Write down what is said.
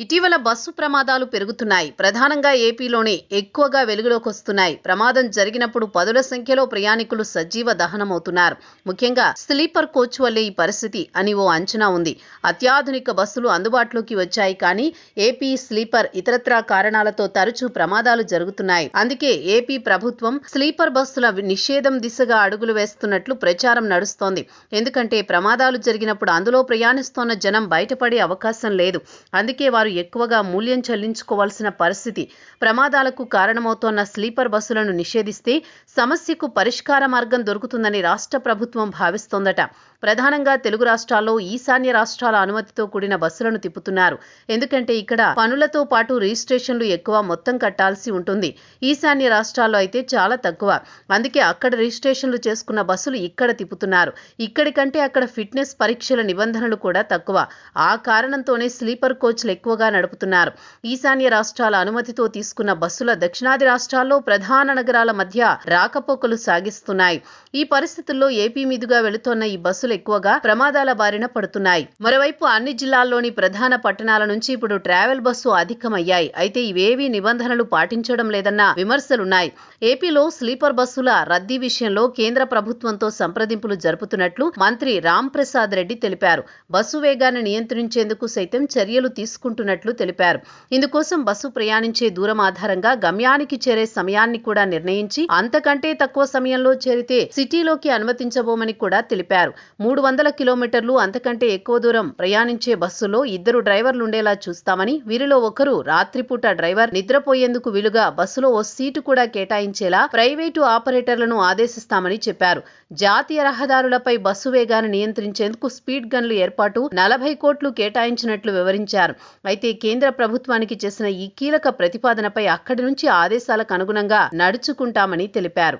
ఇటీవల బస్సు ప్రమాదాలు పెరుగుతున్నాయి. ప్రధానంగా ఏపీలోనే ఎక్కువగా వెలుగులోకి వస్తున్నాయి. ప్రమాదం జరిగినప్పుడు పదుల సంఖ్యలో ప్రయాణికులు సజీవ దహనమవుతున్నారు. ముఖ్యంగా స్లీపర్ కోచ్ వల్లే ఈ పరిస్థితి అని ఓ అంచనా ఉంది. అత్యాధునిక బస్సులు అందుబాటులోకి వచ్చాయి, కానీ ఏపీ స్లీపర్ ఇతరత్రా కారణాలతో తరచూ ప్రమాదాలు జరుగుతున్నాయి. అందుకే ఏపీ ప్రభుత్వం స్లీపర్ బస్సుల నిషేధం దిశగా అడుగులు వేస్తున్నట్లు ప్రచారం నడుస్తోంది. ఎందుకంటే ప్రమాదాలు జరిగినప్పుడు అందులో ప్రయాణిస్తోన్న జనం బయటపడే అవకాశం లేదు. అందుకే వారు ఎక్కువగా మూల్యం చెల్లించుకోవాల్సిన పరిస్థితి. ప్రమాదాలకు కారణమవుతోన్న స్లీపర్ బస్సులను నిషేధిస్తే సమస్యకు పరిష్కార మార్గం దొరుకుతుందని రాష్ట్ర ప్రభుత్వం భావిస్తోందట. ప్రధానంగా తెలుగు రాష్ట్రాల్లో ఈశాన్య రాష్ట్రాల అనుమతితో కూడిన బస్సులను తిప్పుతున్నారు. ఎందుకంటే ఇక్కడ పనులతో పాటు రిజిస్ట్రేషన్లు ఎక్కువ మొత్తం కట్టాల్సి ఉంటుంది. ఈశాన్య రాష్ట్రాల్లో అయితే చాలా తక్కువ. అందుకే అక్కడ రిజిస్ట్రేషన్లు చేసుకున్న బస్సులు ఇక్కడ తిప్పుతున్నారు. ఇక్కడి కంటే అక్కడ ఫిట్నెస్ పరీక్షల నిబంధనలు కూడా తక్కువ. ఆ కారణంతోనే స్లీపర్ కోచ్లు ఎక్కువగా నడుపుతున్నారు. ఈశాన్య రాష్ట్రాల అనుమతితో తీసుకున్న బస్సుల దక్షిణాది రాష్ట్రాల్లో ప్రధాన నగరాల మధ్య రాకపోకలు సాగిస్తున్నాయి. ఈ పరిస్థితుల్లో ఏపీ మీదుగా వెళుతోన్న ఈ బస్సులు ఎక్కువగా ప్రమాదాల బారిన పడుతున్నాయి. మరోవైపు అన్ని జిల్లాల్లోని ప్రధాన పట్టణాల నుంచి ఇప్పుడు ట్రావెల్ బస్సు అధికమయ్యాయి. అయితే ఇవేవీ నిబంధనలు పాటించడం లేదన్న విమర్శలున్నాయి. ఏపీలో స్లీపర్ బస్సుల రద్దీ విషయంలో కేంద్ర ప్రభుత్వంతో సంప్రదింపులు జరుపుతున్నట్లు మంత్రి రామ్ ప్రసాద్ రెడ్డి తెలిపారు. బస్సు వేగాన్ని నియంత్రించేందుకు సైతం చర్యలు తీసుకుంటున్నట్లు తెలిపారు. ఇందుకోసం బస్సు ప్రయాణించే దూరం ఆధారంగా గమ్యానికి చేరే సమయాన్ని కూడా నిర్ణయించి అంతకంటే తక్కువ సమయంలో చేరితే సిటీలోకి అనుమతించబోమని కూడా తెలిపారు. 300 కిలోమీటర్లు అంతకంటే ఎక్కువ దూరం ప్రయాణించే బస్సులో 2 డ్రైవర్లుండేలా చూస్తామని, వీరిలో ఒకరు రాత్రిపూట డ్రైవర్ నిద్రపోయేందుకు వీలుగా బస్సులో ఓ సీటు కూడా కేటాయించేలా ప్రైవేటు ఆపరేటర్లను ఆదేశిస్తామని చెప్పారు. జాతీయ రహదారులపై బస్సు వేగాన్ని నియంత్రించేందుకు స్పీడ్ గన్లు ఏర్పాటు 40 కోట్లు కేటాయించినట్లు వివరించారు. అయితే కేంద్ర ప్రభుత్వానికి చేసిన ఈ కీలక ప్రతిపాదనపై అక్కడి నుంచి ఆదేశాలకు అనుగుణంగా నడుచుకుంటామని తెలిపారు.